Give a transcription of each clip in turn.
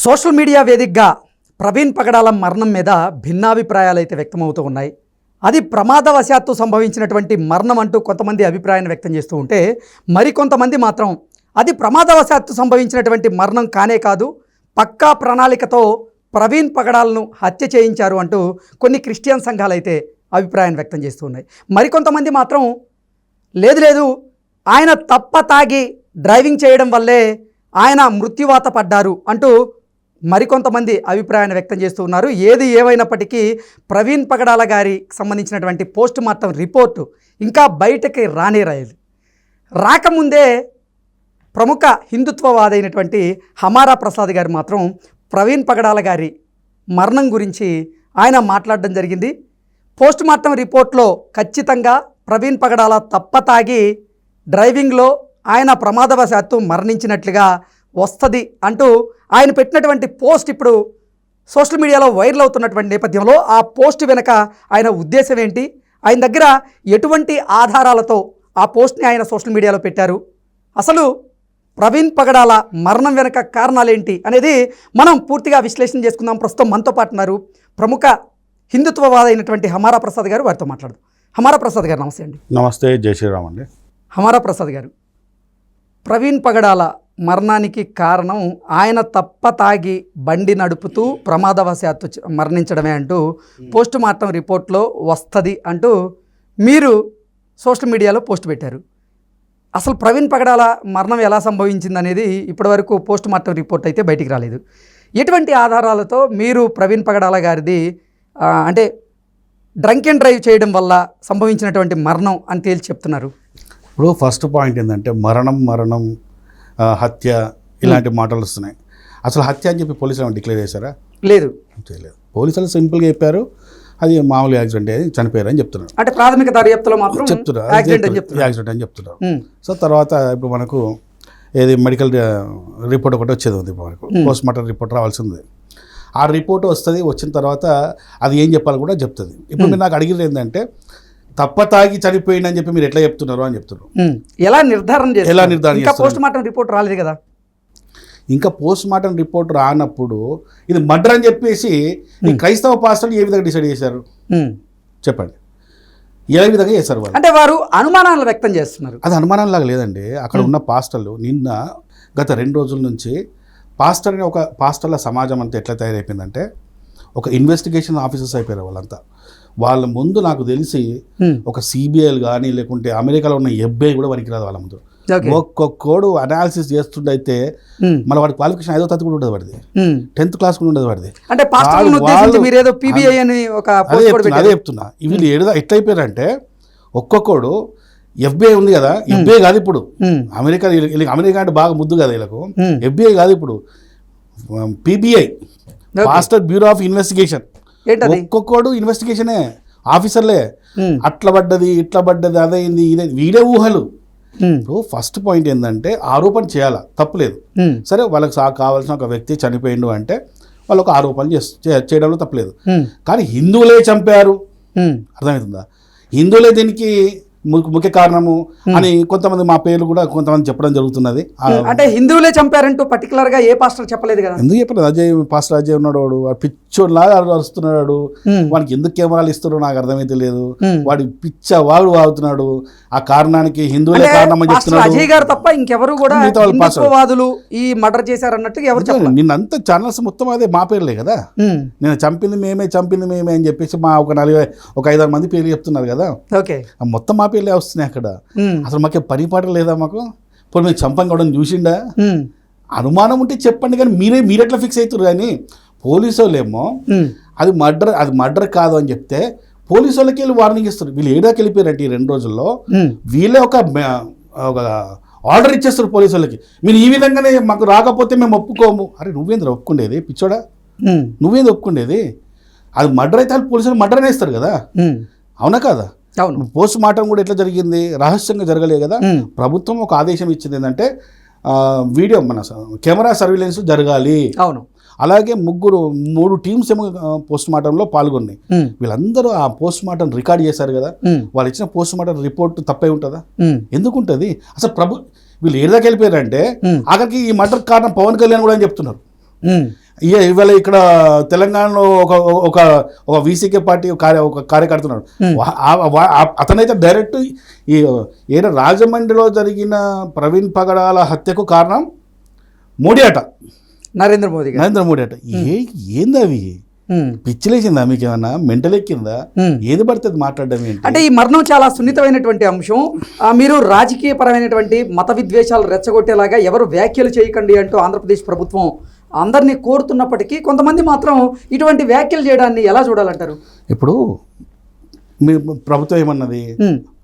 Social media వేదికగా ప్రవీణ్ పగడాల మరణం మీద భిన్నాభిప్రాయాలు అయితే వ్యక్తమవుతూ ఉన్నాయి. అది ప్రమాదవశాత్తు సంభవించినటువంటి మరణం అంటూ కొంతమంది అభిప్రాయాన్ని వ్యక్తం చేస్తూ ఉంటే, మరికొంతమంది మాత్రం అది ప్రమాదవశాత్తు సంభవించినటువంటి మరణం కానే కాదు, పక్కా ప్రణాళికతో ప్రవీణ్ పగడాలను హత్య చేయించారు అంటూ కొన్ని క్రిస్టియన్ సంఘాలు అయితే అభిప్రాయాన్ని వ్యక్తం చేస్తూ ఉన్నాయి. మరికొంతమంది మాత్రం లేదు ఆయన తప్ప తాగి డ్రైవింగ్ చేయడం వల్లే ఆయన మృత్యువాత పడ్డారు అంటూ మరికొంతమంది అభిప్రాయాన్ని వ్యక్తం చేస్తూ ఉన్నారు. ఏది ఏమైనప్పటికీ ప్రవీణ్ పగడాల గారికి సంబంధించినటువంటి పోస్ట్ మార్టం రిపోర్టు ఇంకా బయటకి రాకముందే ప్రముఖ హిందుత్వవాదైనటువంటి హమారా ప్రసాద్ గారు మాత్రం ప్రవీణ్ పగడాల గారి మరణం గురించి ఆయన మాట్లాడడం జరిగింది. పోస్ట్ మార్టం రిపోర్ట్లో ఖచ్చితంగా ప్రవీణ్ పగడాల తప్పతాగి డ్రైవింగ్లో ఆయన ప్రమాదవశాత్తు మరణించినట్లుగా వస్తుంది అంటూ ఆయన పెట్టినటువంటి పోస్ట్ ఇప్పుడు సోషల్ మీడియాలో వైరల్ అవుతున్నటువంటి నేపథ్యంలో ఆ పోస్ట్ వెనక ఆయన ఉద్దేశం ఏంటి, ఆయన దగ్గర ఎటువంటి ఆధారాలతో ఆ పోస్ట్ని ఆయన సోషల్ మీడియాలో పెట్టారు, అసలు ప్రవీణ్ పగడాల మరణం వెనక కారణాలేంటి అనేది మనం పూర్తిగా విశ్లేషణ చేసుకుందాం. ప్రస్తుతం మనతో పాటు ఉన్నారు ప్రముఖ హిందుత్వవాద అయినటువంటి హమారా ప్రసాద్ గారు. వారితో మాట్లాడదాం. హమారా ప్రసాద్ గారు నమస్తే అండి. నమస్తే, జై శ్రీరామ్ అండి. హమారా ప్రసాద్ గారు, ప్రవీణ్ పగడాల మరణానికి కారణం ఆయన తప్ప తాగి బండి నడుపుతూ ప్రమాదవశాత్తు మరణించడమే అంటూ పోస్ట్ మార్టం రిపోర్ట్లో వస్తుంది అంటూ మీరు సోషల్ మీడియాలో పోస్ట్ పెట్టారు. అసలు ప్రవీణ్ పగడాల మరణం ఎలా సంభవించింది అనేది ఇప్పటివరకు పోస్ట్ మార్టం రిపోర్ట్ అయితే బయటికి రాలేదు. ఎటువంటి ఆధారాలతో మీరు ప్రవీణ్ పగడాల గారిది అంటే డ్రంక్ అండ్ డ్రైవ్ చేయడం వల్ల సంభవించినటువంటి మరణం అని తేల్చి చెప్తున్నారు? ఇప్పుడు ఫస్ట్ పాయింట్ ఏంటంటే మరణం హత్య ఇలాంటి మాటలు వస్తున్నాయి. అసలు హత్య అని చెప్పి పోలీసులు డిక్లేర్ చేశారా? లేదు, చేయలేదు. పోలీసులు సింపుల్గా చెప్పారు అది మామూలు యాక్సిడెంట్ అది చనిపోయారు అని చెప్తున్నారు. అంటే ప్రాథమిక దర్యాప్తులో మాత్రం చెప్తున్నారు యాక్సిడెంట్ అని చెప్తున్నారు. సో తర్వాత ఇప్పుడు మనకు ఏది మెడికల్ రిపోర్ట్ ఒకటి వచ్చేది ఉంది, మనకు పోస్ట్ మార్టం రిపోర్ట్ రావాల్సింది. ఆ రిపోర్ట్ వస్తుంది, వచ్చిన తర్వాత అది ఏం చెప్పాలి కూడా చెప్తుంది. ఇప్పుడు మీరు నాకు అడిగింది ఏంటంటే తప్ప తాగి చనిపోయిందని చెప్పి మీరు ఎట్లా చెప్తున్నారు అని చెప్తున్నారు. ఎలా నిర్ధారణ చేస్తారు? పోస్ట్ మార్టం రిపోర్ట్ రాలేదు కదా. ఇంకా పోస్ట్ మార్టం రిపోర్ట్ రానప్పుడు ఇది మర్డర్ అని చెప్పేసి ఈ క్రైస్తవ పాస్టర్లు ఏ విధంగా డిసైడ్ చేశారు చెప్పండి? ఏ విధంగా చేశారు వాళ్ళు? అంటే వారు అనుమానాలు వ్యక్తం చేస్తున్నారు. అది అనుమానం లాగా లేదండి. అక్కడ ఉన్న పాస్టర్లు నిన్న గత 2 రోజుల నుంచి పాస్టర్ల సమాజం అంతా ఎట్లా తయారైపోయిందంటే ఒక ఇన్వెస్టిగేషన్ ఆఫీసర్స్ అయిపోయారు వాళ్ళంతా. వాళ్ళ ముందు నాకు తెలిసి ఒక సిబిఐలు కానీ లేకుంటే అమెరికాలో ఉన్న FBI కూడా పనికిరాదు వాళ్ళ ముందు. ఒక్కొక్కడు అనాలిసిస్ చేస్తుండయితే మన వాడి క్వాలిఫికేషన్ 5వ తరగతి కూడా ఉండదు, వాడిది 10th క్లాస్ కూడా ఉండదు వాడిది. అదే చెప్తున్నా. వీళ్ళు ఎట్లా అయిపోయారంటే ఒక్కొక్కడు FBI ఉంది కదా, FBI కాదు ఇప్పుడు అమెరికా అంటే బాగా ముద్దు కదా వీళ్ళకు. FBI కాదు ఇప్పుడు PBI, pastor bureau of investigation. ఒక్కొక్కడు ఇన్వెస్టిగేషనే ఆఫీసర్లే. అట్లా పడ్డది ఇట్లా పడ్డది అదైంది ఇదే వీడే ఊహలు. ఇప్పుడు ఫస్ట్ పాయింట్ ఏంటంటే ఆరోపణ చేయాలా, తప్పులేదు. సరే వాళ్ళకి కావాల్సిన ఒక వ్యక్తి చనిపోయిండు అంటే వాళ్ళు ఒక ఆరోపణలు చేయడంలో తప్పులేదు. కానీ హిందువులే చంపారు, అర్థమవుతుందా? హిందువులే దీనికి ముఖ్య కారణము అని కొంతమంది మా పేర్లు కూడా కొంతమంది చెప్పడం జరుగుతున్నది. అంటే హిందువులే చంపారంటూ పర్టికులర్ గా ఏ పాస్టర్ చెప్పలేదు కదా. ఎందుకు చెప్పలేదు? పాస్టర్ అజయ్ ఉన్నాడు, వాడు పిచ్చోడ్లాగా అరుస్తున్నాడు. వాడికి ఎందుకు కెమెరాలు ఇస్తున్నాడు నాకు అర్థమైతే లేదు. వాడి వాడు వాడుతున్నాడు. ఆ కారణానికి హిందువులే కారణం అని చెప్తున్నాడు. అజయ్ గారు తప్ప ఇంకెవరు కూడా హిందుత్వవాదులు ఈ మర్డర్ చేశారన్నట్టు ఎవరు చెప్పలేదు. నిన్నంతా ఛానల్స్ మొత్తం అదే మా పేర్లే కదా. నేను చంపింది మేమే అని చెప్పేసి మా ఒక 5-6 మంది పేర్లు చెప్తున్నారు కదా. ఓకే, మొత్తం మా పేర్లే వస్తున్నాయి అక్కడ. అసలు మాకే పనిపాట లేదా మాకు? ఇప్పుడు మీరు చంపం కావడం చూసిండా? అనుమానం ఉంటే చెప్పండి, కానీ మీరెట్లా ఫిక్స్ అవుతారు? కానీ పోలీసు వాళ్ళేమో అది మర్డర్ కాదు అని చెప్తే పోలీసు వాళ్ళకి వెళ్ళి వార్నింగ్ ఇస్తారు. వీళ్ళు ఏడాకి వెళ్ళిపోయారంటే ఈ 2 రోజుల్లో వీళ్ళే ఒక ఆర్డర్ ఇచ్చేస్తారు పోలీసు వాళ్ళకి, మీరు ఈ విధంగానే మాకు రాకపోతే మేము ఒప్పుకోము. అరే నువ్వేంద్ర ఒప్పుకుండేది పిచ్చోడా? నువ్వేంద్ర ఒప్పుకుండేది? అది మర్డర్ అయితే పోలీసులు మర్డర్ అనేస్తారు కదా, అవునా కాదా? పోస్ట్ మార్టం కూడా ఎట్లా జరిగింది? రహస్యంగా జరగలేదు కదా. ప్రభుత్వం ఒక ఆదేశం ఇచ్చింది ఏంటంటే వీడియో మన కెమెరా సర్వేలెన్స్ జరగాలి. అవును. అలాగే 3 టీమ్స్ ఏమో పోస్ట్ మార్టంలో పాల్గొన్నాయి. వీళ్ళందరూ ఆ పోస్ట్ మార్టం రికార్డ్ చేశారు కదా. వాళ్ళు ఇచ్చిన పోస్ట్ మార్టం రిపోర్ట్ తప్పే ఉంటుందా? ఎందుకు ఉంటుంది? అసలు వీళ్ళు ఏదాకా వెళ్ళిపోయారంటే ఆఖరికి ఈ మర్డర్ కారణం పవన్ కళ్యాణ్ కూడా అని చెప్తున్నారు. ఇవాళ ఇక్కడ తెలంగాణలో ఒక ఒక ఒక వీసీకే పార్టీ ఒక కార్యకర్త ఉన్నాడు. అతనైతే డైరెక్ట్ ఈ ఏదో రాజమండ్రిలో జరిగిన ప్రవీణ్ పగడాల హత్యకు కారణం మోడీ అట, నరేంద్ర మోడీ అట. ఏంది అవి పిచ్చిలేసిందా, మీకు ఏమన్నా మెంటల్ ఎక్కిందా? ఏది పడుతుంది మాట్లాడడం ఏంటి? అంటే ఈ మరణం చాలా సున్నితమైనటువంటి అంశం. మీరు రాజకీయ పరమైనటువంటి మత విద్వేషాలు రెచ్చగొట్టేలాగా ఎవరు వ్యాఖ్యలు చేయకండి అంటూ ఆంధ్రప్రదేశ్ ప్రభుత్వం అందరినీ కోరుతున్నప్పటికీ కొంతమంది మాత్రం ఇటువంటి వ్యాఖ్యలు చేయడాన్ని ఎలా చూడాలంటారు? ఇప్పుడు మీ ప్రభుత్వం ఏమన్నది,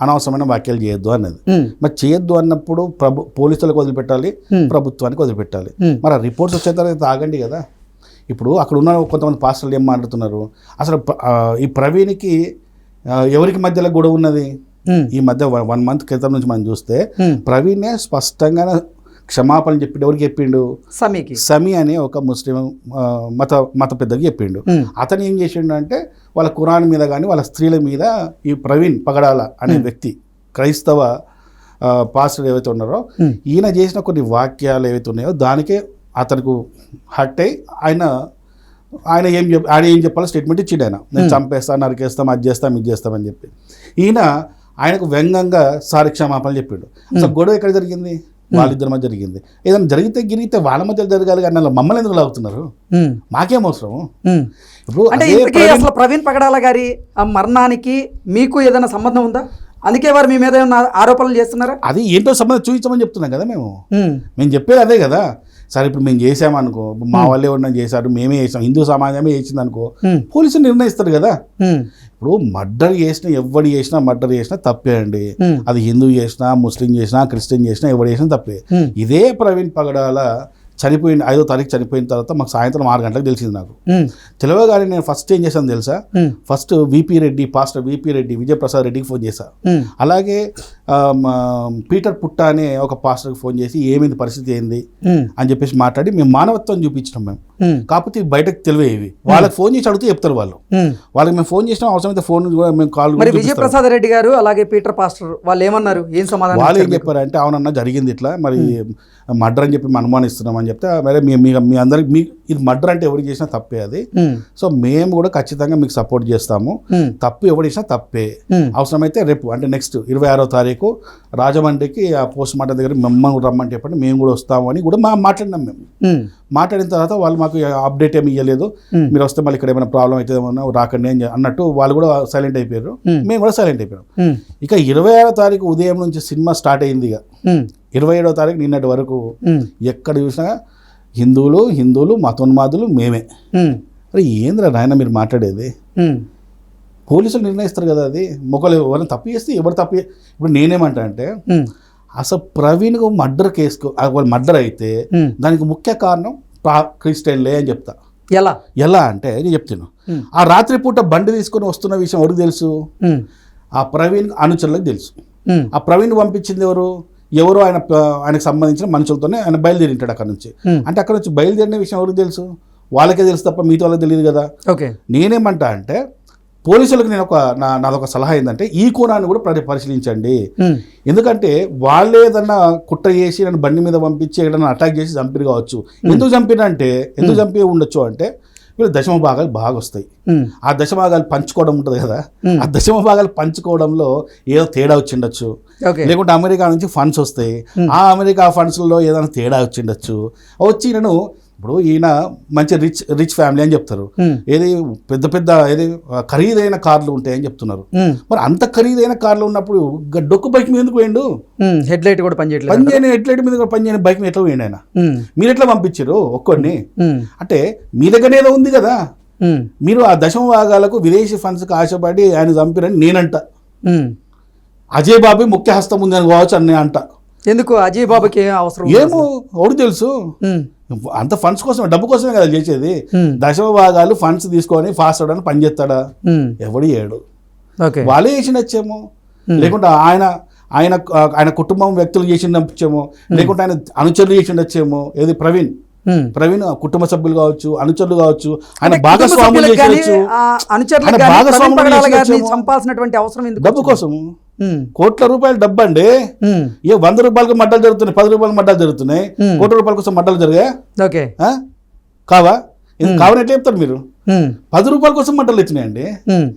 అనవసరమైన వ్యాఖ్యలు చేయొద్దు అన్నది. మరి చేయొద్దు అన్నప్పుడు పోలీసులకు వదిలిపెట్టాలి, ప్రభుత్వానికి వదిలిపెట్టాలి. మరి ఆ రిపోర్ట్స్ వచ్చే తర్వాత ఆగండి కదా. ఇప్పుడు అక్కడ ఉన్న కొంతమంది పాస్టర్లు ఏం మాట్లాడుతున్నారు, అసలు ఈ ప్రవీణ్కి ఎవరికి మధ్యలో గొడవ ఉన్నది? ఈ మధ్య 1 month క్రితం నుంచి మనం చూస్తే ప్రవీణే స్పష్టంగా క్షమాపణ చెప్పిండు. ఎవరికి చెప్పిండు? సమీ అనే ఒక ముస్లిం మత పెద్దకి చెప్పిండు. అతను ఏం చేసిండు అంటే వాళ్ళ ఖురాన్ మీద కానీ వాళ్ళ స్త్రీల మీద ఈ ప్రవీణ్ పగడాల అనే వ్యక్తి క్రైస్తవ పాస్టర్ ఏవైతే ఉన్నారో ఈయన చేసిన కొన్ని వాక్యాలు ఏవైతే ఉన్నాయో దానికే అతనికి హట్ అయ్యి ఆయన ఏం చెప్పాలో స్టేట్మెంట్ ఇచ్చిండు. ఆయన నేను చంపేస్తాను, నరికేస్తాం, అది చేస్తాం, ఇది చేస్తామని చెప్పి ఆయనకు వ్యంగ్యంగా సారి క్షమాపణలు చెప్పిండు. అసలు గొడవ ఎక్కడ జరిగింది? వాళ్ళిద్దరి మధ్య జరిగింది. ఏదైనా జరిగితే వాళ్ళ మధ్య జరగాలి కానీ అలా మమ్మల్ని ఎందుకు లాగుతున్నారు? మాకేం అవసరం? ఇప్పుడు అసలు ప్రవీణ్ పగడాల గారి మరణానికి మీకు ఏదైనా సంబంధం ఉందా? అందుకే వారు మీ మీద ఏమైనా ఆరోపణలు చేస్తున్నారా? అది ఏంటో సంబంధం చూపించమని చెప్తున్నాం కదా. మేము చెప్పేది అదే కదా. సరే ఇప్పుడు మేము చేసామనుకో, మా వాళ్ళు ఎవరన్నా చేశారు, మేమే చేసాం, హిందూ సమాజమే చేసింది అనుకో, పోలీసులు నిర్ణయిస్తారు కదా. ఇప్పుడు మర్డర్ మర్డర్ చేసినా తప్పే అండి. అది హిందూ చేసినా, ముస్లిం చేసినా, క్రిస్టియన్ చేసినా, ఎవరు చేసినా తప్పే. ఇదే ప్రవీణ్ పగడాల చనిపోయిన 5వ తారీఖు చనిపోయిన తర్వాత మాకు సాయంత్రం 6 గంటలకు తెలిసింది. నాకు తెలియగానే నేను ఫస్ట్ ఏం చేశాను తెలుసా? First pastor VP Reddy Vijay Prasad రెడ్డికి ఫోన్ చేశా. అలాగే పీటర్ పుట్ట అనే ఒక పాస్టర్కి ఫోన్ చేసి ఏమైంది, పరిస్థితి ఏంది అని చెప్పేసి మాట్లాడి మేము మానవత్వం చూపించినాం. మేము కాకపోతే బయటకు తెలివేవి వాళ్ళకి ఫోన్ చేసి అడిగితే చెప్తారు. వాళ్ళకి మేము ఫోన్ చేసినాం, అవసరమైతే ఫోన్ కూడా మేము కాల్. విజయప్రసాద్ రెడ్డి గారు అలాగే పీటర్ పాస్టర్ వాళ్ళు ఏమన్నారు, ఏం సమాధానం? వాళ్ళు ఏం చెప్పారంటే, అవునన్నా జరిగింది ఇట్లా, మరి మర్డర్ అని చెప్పి మేము అనుమానిస్తున్నాం అని చెప్తే, మరి మీ అందరికి ఇది మర్డర్ అంటే ఎవరికి చేసినా తప్పే అది. సో మేము కూడా ఖచ్చితంగా మీకు సపోర్ట్ చేస్తాము. తప్పు ఎవరు చేసినా తప్పే. అవసరమైతే రేపు అంటే నెక్స్ట్ 26వ తారీఖు రాజమండ్రికి ఆ పోస్ట్ మార్టం దగ్గర మమ్మల్ని రమ్మంటే చెప్పండి, మేము కూడా వస్తాము అని కూడా మాట్లాడినాం. మేము మాట్లాడిన తర్వాత వాళ్ళు మాకు అప్డేట్ ఏమి ఇవ్వలేదు. మీరు వస్తే మళ్ళీ ఇక్కడ ఏమైనా ప్రాబ్లం అయితే ఏమన్నా రాకండి అని అన్నట్టు వాళ్ళు కూడా సైలెంట్ అయిపోయారు. మేము కూడా సైలెంట్ అయిపోయాం. ఇక 26వ తారీఖు ఉదయం నుంచి సినిమా స్టార్ట్ అయింది. ఇక 27వ తారీఖు నిన్నటి వరకు ఎక్కడ చూసినా హిందువులు మతోన్మాదులు మేమే. అరే ఏంద్రా నాయన మీరు మాట్లాడేది? పోలీసులు నిర్ణయిస్తారు కదా. అది మొక్కలు ఎవరైనా తప్పు చేస్తే ఎవరు తప్పు. ఇప్పుడు నేనేమంటా అంటే, అసలు ప్రవీణ్కు మర్డర్ కేసుకు మర్డర్ అయితే దానికి ముఖ్య కారణం క్రిస్టియన్లే అని చెప్తా. ఎలా అంటే నేను చెప్తాను. ఆ రాత్రిపూట బండి తీసుకొని వస్తున్న విషయం ఎవరికి తెలుసు? ఆ ప్రవీణ్ అనుచరులకు తెలుసు. ఆ ప్రవీణ్ పంపించింది ఎవరు ఆయనకు సంబంధించిన మనుషులతోనే ఆయన బయలుదేరింటాడు అక్కడ నుంచి. అంటే అక్కడ నుంచి బయలుదేరిన విషయం ఎవరికి తెలుసు? వాళ్ళకే తెలుసు తప్ప మిగతా వాళ్ళకి తెలియదు కదా. నేనేమంటా అంటే, పోలీసులకు నేను నాదొక సలహా ఏంటంటే, ఈ కోణాన్ని కూడా పరిశీలించండి. ఎందుకంటే వాళ్ళు ఏదన్నా కుట్ర చేసి నన్ను బండి మీద పంపించి ఏదైనా అటాక్ చేసి చంపిరు కావచ్చు. ఎందుకు చంపి ఉండొచ్చు అంటే, వీళ్ళు దశమ భాగాలు బాగా వస్తాయి. ఆ దశమ భాగాలు పంచుకోవడం ఉంటుంది కదా. ఆ దశమ భాగాలు పంచుకోవడంలో ఏదో తేడా వచ్చిండొచ్చు. లేకుంటే అమెరికా నుంచి ఫండ్స్ వస్తాయి. ఆ అమెరికా ఫండ్స్లో ఏదైనా తేడా వచ్చిండొచ్చు. వచ్చి నేను ఇప్పుడు ఈయన మంచి రిచ్ ఫ్యామిలీ అని చెప్తారు. ఏది పెద్ద ఖరీదైన కార్లు ఉంటాయని చెప్తున్నారు. మరి అంత ఖరీదైన కార్లు ఉన్నప్పుడు డొక్కు బైక్ మీద ఎందుకు పోయిండు? హెడ్ లైట్ కూడా పనిచేయట్లేదు. హెడ్ లైట్ మీద కూడా పనిచేయని బైక్ ఎట్లా పోయిండు ఆయన? మీరు ఎట్లా పంపించారు ఒక్కొన్ని? అంటే మీ దగ్గర ఏదో ఉంది కదా. మీరు ఆ దశమ భాగాలకు విదేశీ ఫండ్స్కి ఆశపడి ఆయన చంపిరని నేనంట. అజయ్ బాబు ముఖ్య హస్తం ఉంది అని కావచ్చు అని అంట. ఎందుకు అజయ్ బాబుకి అవసరం? ఏమో ఎవరు తెలుసు. అంత ఫండ్స్ కోసమే, డబ్బు కోసమే కదా చేసేది. దశమ భాగాలు ఫండ్స్ తీసుకొని ఫాస్ట్ అవడానికి పనిచేస్తాడా? ఎవడు చేయడు. వాళ్ళే చేసిండొచ్చేమో, లేకుంటే ఆయన కుటుంబం వ్యక్తులు చేసిండొచ్చేమో, లేకుంటే ఆయన అనుచరులు చేసిండొచ్చేమో. ఏది ప్రవీణ్ కుటుంబ సభ్యులు కావచ్చు, అనుచరులు కావచ్చు, ఆయన భాగస్వాములు చేసి చంపాల్సినటువంటి అవసరం ఎందుకు? డబ్బు కోసం. కోట్ల రూపాయల డబ్బు అండి. ఏ 100 రూపాయలకు మడ్డలు జరుగుతున్నాయి, 10 రూపాయల మడ్డలు జరుగుతున్నాయి, కోట్ల రూపాయల కోసం మడ్డలు జరిగాయి. కావా కావని ఎట్లా చెప్తారు మీరు? ఉమ్, 10 రూపాయల కోసం మంటలు వచ్చినాయండి. ఉమ్.